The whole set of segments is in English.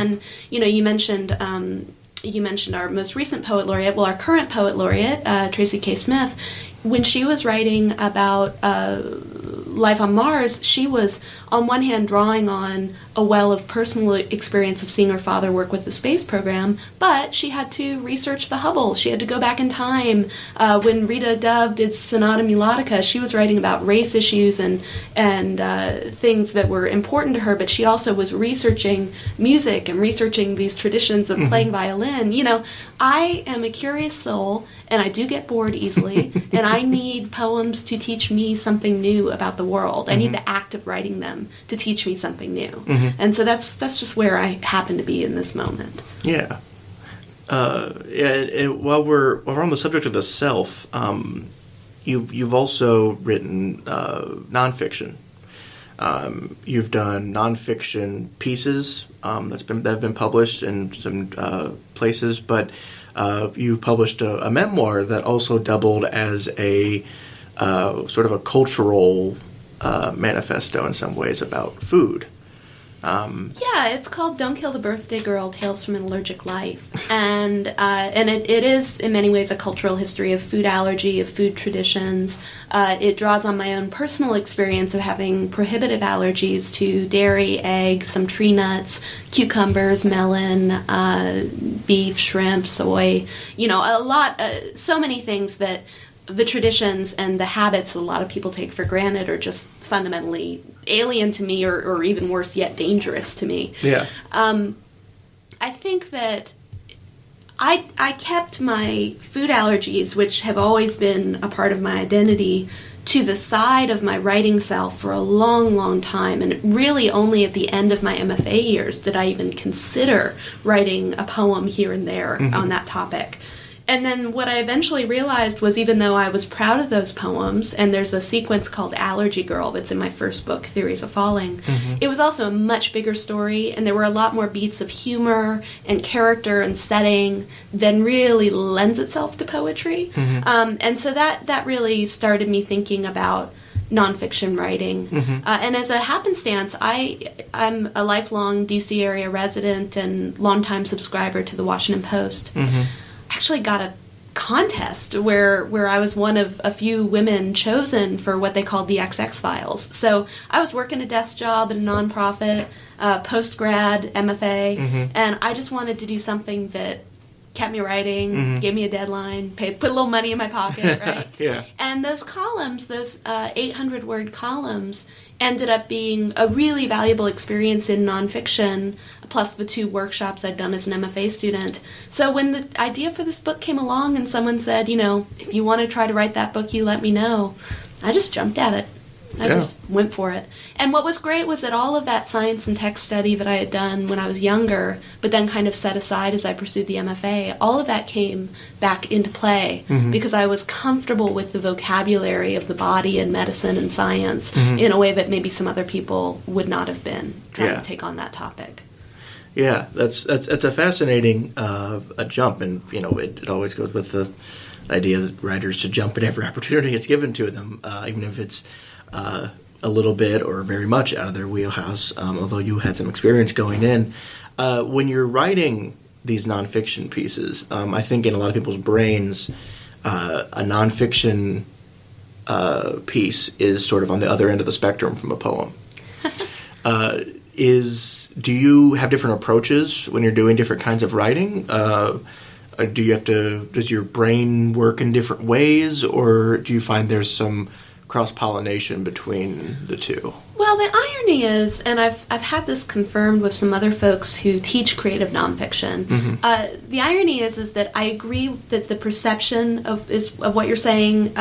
And, you mentioned our most recent poet laureate. Well, our current poet laureate, Tracy K. Smith, when she was writing about life on Mars, she was, on one hand, drawing on a well of personal experience of seeing her father work with the space program, but she had to research the Hubble. She had to go back in time. When Rita Dove did Sonata Melodica, she was writing about race issues and things that were important to her, but she also was researching music and researching these traditions of playing violin. I am a curious soul, and I do get bored easily, and I need poems to teach me something new about the world. I need the act of writing them to teach me something new. And so that's just where I happen to be in this moment. Yeah. And while we're on the subject of the self, you've also written nonfiction. You've done nonfiction pieces that have been published in some places, but you've published a memoir that also doubled as a sort of a cultural manifesto in some ways about food. Yeah, it's called Don't Kill the Birthday Girl, Tales from an Allergic Life. And it is, in many ways, a cultural history of food allergy, of food traditions. It draws on my own personal experience of having prohibitive allergies to dairy, egg, some tree nuts, cucumbers, melon, beef, shrimp, soy. So many things that the traditions and the habits that a lot of people take for granted are just fundamentally alien to me, or even worse yet, dangerous to me. Yeah. I think that I kept my food allergies, which have always been a part of my identity, to the side of my writing self for a long, long time. And really only at the end of my MFA years did I even consider writing a poem here and there on that topic. And then what I eventually realized was, even though I was proud of those poems, and there's a sequence called Allergy Girl that's in my first book, Theories of Falling, it was also a much bigger story, and there were a lot more beats of humor and character and setting than really lends itself to poetry. And so that really started me thinking about nonfiction writing. And as a happenstance, I'm a lifelong D.C. area resident and longtime subscriber to the Washington Post. Actually got a contest where I was one of a few women chosen for what they called the XX Files. So I was working a desk job at a nonprofit, post-grad, MFA, and I just wanted to do something that kept me writing, gave me a deadline, put a little money in my pocket, right? Yeah. And those columns, those 800-word columns, ended up being a really valuable experience in nonfiction, plus the 2 workshops I'd done as an MFA student. So when the idea for this book came along and someone said, if you want to try to write that book, you let me know, I just jumped at it. I just went for it. And what was great was that all of that science and text study that I had done when I was younger, but then kind of set aside as I pursued the MFA, all of that came back into play because I was comfortable with the vocabulary of the body and medicine and science in a way that maybe some other people would not have been trying to take on that topic. Yeah, that's a fascinating a jump, and it always goes with the idea that writers should jump at every opportunity it's given to them, even if it's a little bit or very much out of their wheelhouse, although you had some experience going in. When you're writing these nonfiction pieces, I think in a lot of people's brains, a nonfiction piece is sort of on the other end of the spectrum from a poem. Do you have different approaches when you're doing different kinds of writing? Does your brain work in different ways, or do you find there's some cross-pollination between the two? Well, the irony is, and I've had this confirmed with some other folks who teach creative nonfiction, the irony is that I agree that the perception of what you're saying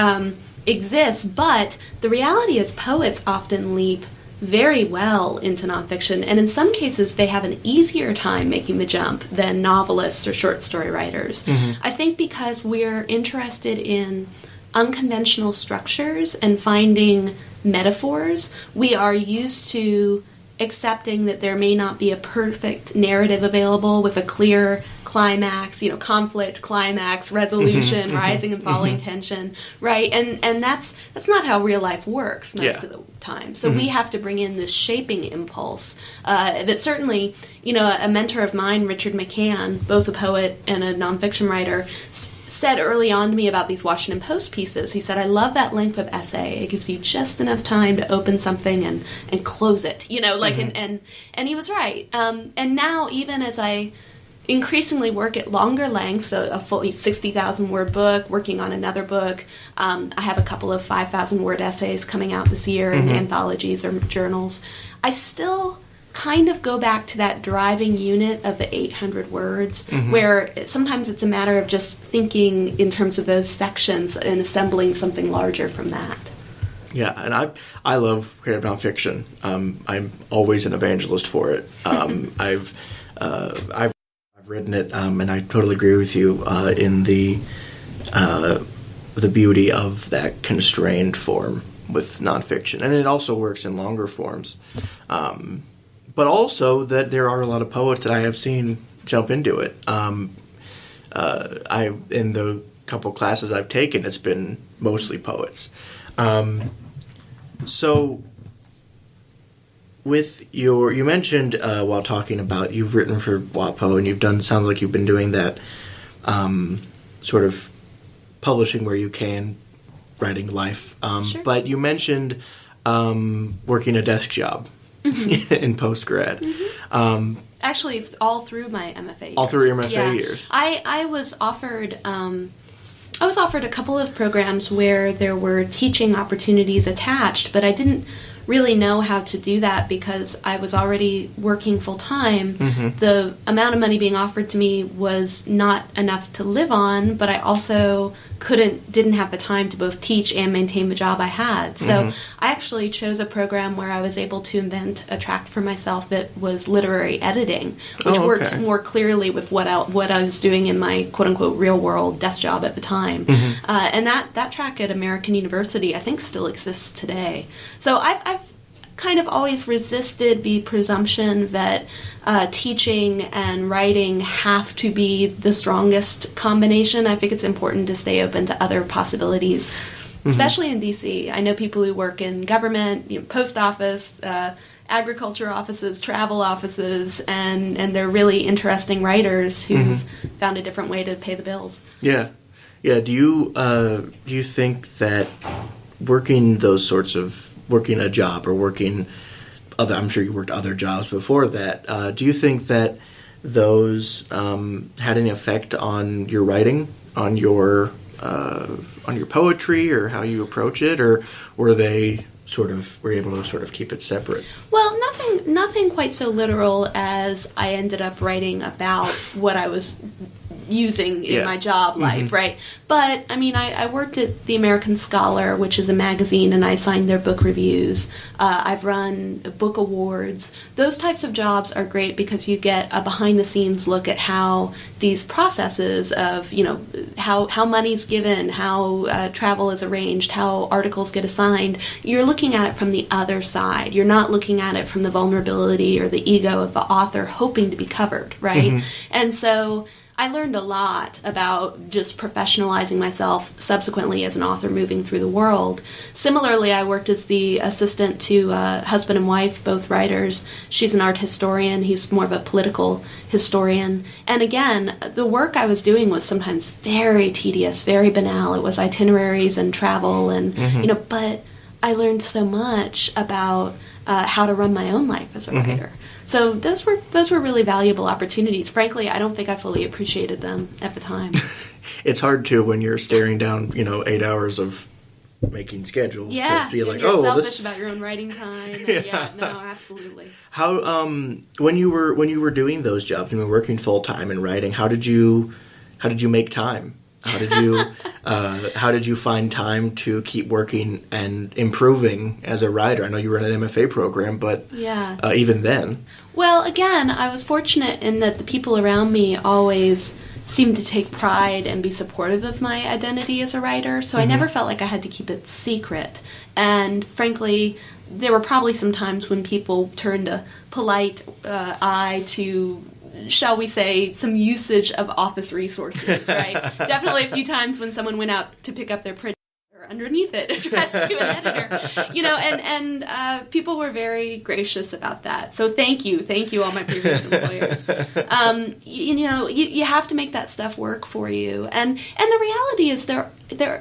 exists, but the reality is poets often leap very well into nonfiction, and in some cases they have an easier time making the jump than novelists or short story writers. I think because we're interested in unconventional structures and finding metaphors, we are used to accepting that there may not be a perfect narrative available with a clear climax, conflict, climax, resolution, rising and falling tension, right? And that's not how real life works most of the time. So we have to bring in this shaping impulse that certainly, a mentor of mine, Richard McCann, both a poet and a nonfiction writer, said early on to me about these Washington Post pieces. He said, I love that length of essay. It gives you just enough time to open something and close it, and he was right. And now, even as I increasingly work at longer lengths, a full 60,000 word book, working on another book, I have a couple of 5,000 word essays coming out this year in anthologies or journals, I still kind of go back to that driving unit of the 800 words, where sometimes it's a matter of just thinking in terms of those sections and assembling something larger from that. Yeah, and I love creative nonfiction. I'm always an evangelist for it. I've written it, and I totally agree with you in the beauty of that constrained form with nonfiction, and it also works in longer forms. But also that there are a lot of poets that I have seen jump into it. In the couple classes I've taken, it's been mostly poets. So with you mentioned while talking about you've written for WAPO, and sounds like you've been doing that sort of publishing where you can, writing life. Sure. But you mentioned working a desk job. In post-grad. Actually, it's all through my MFA years. All through your MFA years. I was offered a couple of programs where there were teaching opportunities attached, but I didn't really know how to do that because I was already working full-time. The amount of money being offered to me was not enough to live on, but I also didn't have the time to both teach and maintain the job I had. So I actually chose a program where I was able to invent a track for myself that was literary editing, which worked more clearly with what I was doing in my quote-unquote real-world desk job at the time. And that track at American University, I think, still exists today. So I've kind of always resisted the presumption that teaching and writing have to be the strongest combination. I think it's important to stay open to other possibilities, especially in D.C. I know people who work in government, post office, agriculture offices, travel offices, and they're really interesting writers who've found a different way to pay the bills. Yeah. Do you think that working a job or working I'm sure you worked other jobs before that. Do you think that those had any effect on your writing, on your poetry, or how you approach it, or were they were able to keep it separate? Well, nothing quite so literal as I ended up writing about what I was using in my job life, right? But, I worked at the American Scholar, which is a magazine, and I signed their book reviews. I've run book awards. Those types of jobs are great because you get a behind-the-scenes look at how these processes of, how money's given, how travel is arranged, how articles get assigned. You're looking at it from the other side. You're not looking at it from the vulnerability or the ego of the author hoping to be covered, right? And so I learned a lot about just professionalizing myself subsequently as an author moving through the world. Similarly, I worked as the assistant to husband and wife, both writers. She's an art historian. He's more of a political historian. And again, the work I was doing was sometimes very tedious, very banal. It was itineraries and travel, and but I learned so much about how to run my own life as a writer. So those were really valuable opportunities. Frankly, I don't think I fully appreciated them at the time. It's hard to when you're staring down, 8 hours of making schedules to feel like, you're selfish about your own writing time. And no, absolutely. How when you were doing those jobs, and working full time and writing, how did you make time? How did you find time to keep working and improving as a writer? I know you were in an MFA program, but even then. Well, again, I was fortunate in that the people around me always seemed to take pride and be supportive of my identity as a writer, so I never felt like I had to keep it secret. And frankly, there were probably some times when people turned a polite eye to, shall we say, some usage of office resources, right? Definitely a few times when someone went out to pick up their print underneath it addressed to an editor, and people were very gracious about that. So thank you all my previous employers. You have to make that stuff work for you, and the reality is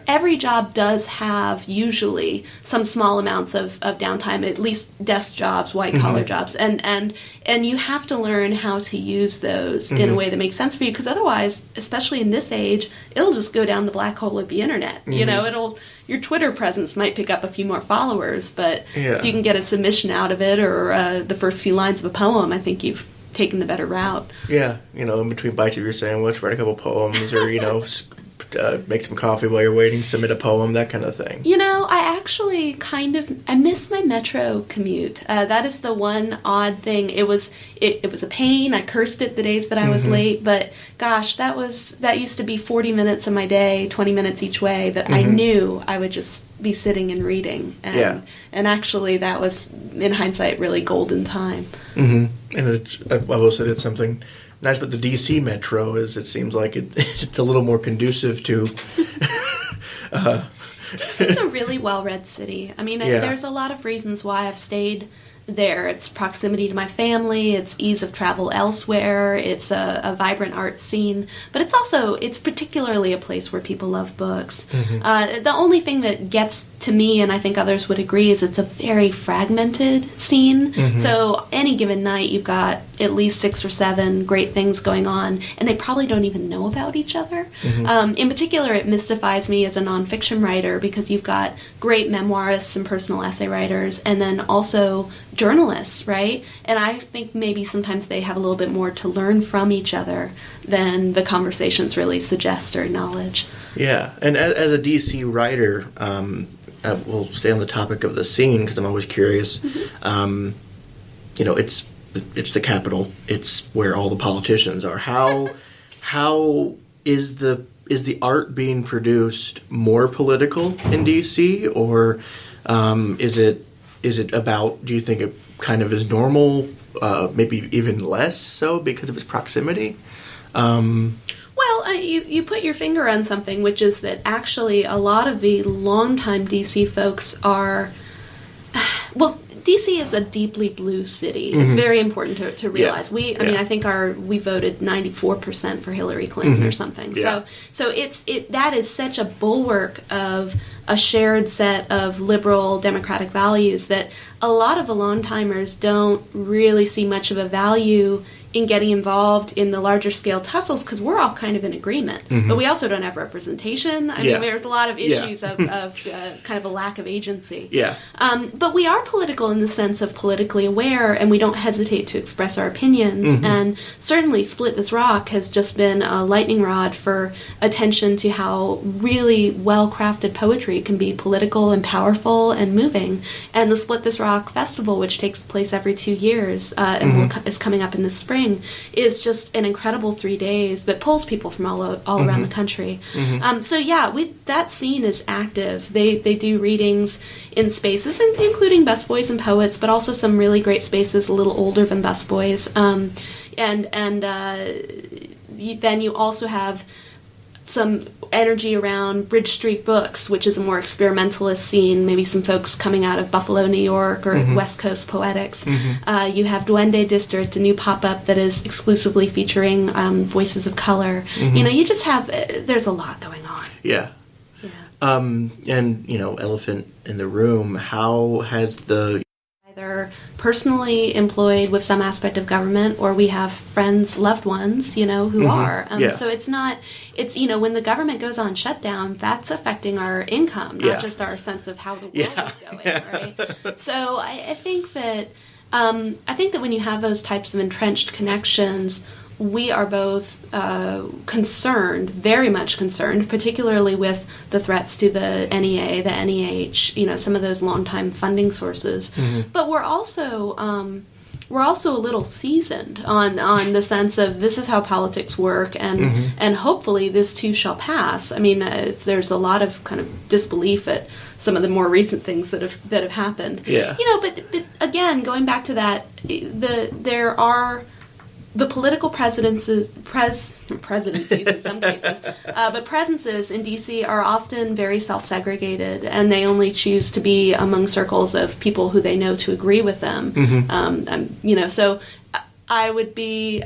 every job does have usually some small amounts of downtime, at least desk jobs, white collar jobs, and you have to learn how to use those in a way that makes sense for you, because otherwise, especially in this age, it'll just go down the black hole of the internet. Your Twitter presence might pick up a few more followers, but if you can get a submission out of it or the first few lines of a poem, I think you've taken the better route. Yeah, in between bites of your sandwich, write a couple poems, or make some coffee while you're waiting, submit a poem, that kind of thing. I actually I miss my metro commute. That is the one odd thing. It was a pain. I cursed it the days that I was late, but gosh, that used to be 40 minutes of my day, 20 minutes each way, that I knew I would just be sitting and reading. And actually that was, in hindsight, really golden time. And I will say that something nice about the DC Metro is it seems like it's a little more conducive to... DC's a really well-read city. I mean, there's a lot of reasons why I've stayed there. It's proximity to my family, it's ease of travel elsewhere, it's a vibrant art scene, but it's particularly a place where people love books. The only thing that gets to me, and I think others would agree, is it's a very fragmented scene. So any given night you've got at least 6 or 7 great things going on, and they probably don't even know about each other. In particular, it mystifies me as a nonfiction writer, because you've got great memoirists and personal essay writers, and then also journalists, right? And I think maybe sometimes they have a little bit more to learn from each other than the conversations really suggest or acknowledge. Yeah, and as a DC writer, we'll stay on the topic of the scene because I'm always curious. It's the capital. It's where all the politicians are. How is the art being produced more political in DC, or is it about? Do you think it kind of is normal? Maybe even less so because of its proximity. Well, you put your finger on something, which is that actually a lot of the longtime DC folks are, DC is a deeply blue city. It's very important to realize. I mean, I think we voted 94% for Hillary Clinton or something. So that is such a bulwark of a shared set of liberal democratic values that a lot of the long-timers don't really see much of a value in getting involved in the larger scale tussles, because we're all kind of in agreement. But we also don't have representation. I mean, there's a lot of issues of kind of a lack of agency. But we are political in the sense of politically aware, and we don't hesitate to express our opinions. And certainly Split This Rock has just been a lightning rod for attention to how really well-crafted poetry can be political and powerful and moving. And the Split This Rock Festival, which takes place every 2 years and is coming up in the spring, is just an incredible 3 days that pulls people from all around the country. That scene is active. They do readings in spaces, including busboys and poets, but also some really great spaces a little older than busboys. Then you also have some energy around Bridge Street Books, which is a more experimentalist scene, maybe some folks coming out of Buffalo, New York, or West Coast Poetics. You have Duende District, a new pop-up that is exclusively featuring voices of color. You just have, there's a lot going on. And, elephant in the room, how has the... Either personally employed with some aspect of government, or we have friends, loved ones, who are. So it's not, when the government goes on shutdown, that's affecting our income, not just our sense of how the world is going, right? So I think that when you have those types of entrenched connections, we are both concerned, very much concerned, particularly with the threats to the NEA, the NEH, some of those longtime funding sources. But we're also we're also a little seasoned on the sense of this is how politics work, and hopefully this too shall pass. I mean, there's a lot of kind of disbelief at some of the more recent things that have happened. Yeah. But again, going back to that, there are the political presidencies in some cases, but presences in D.C. are often very self-segregated, and they only choose to be among circles of people who they know to agree with them. So I would be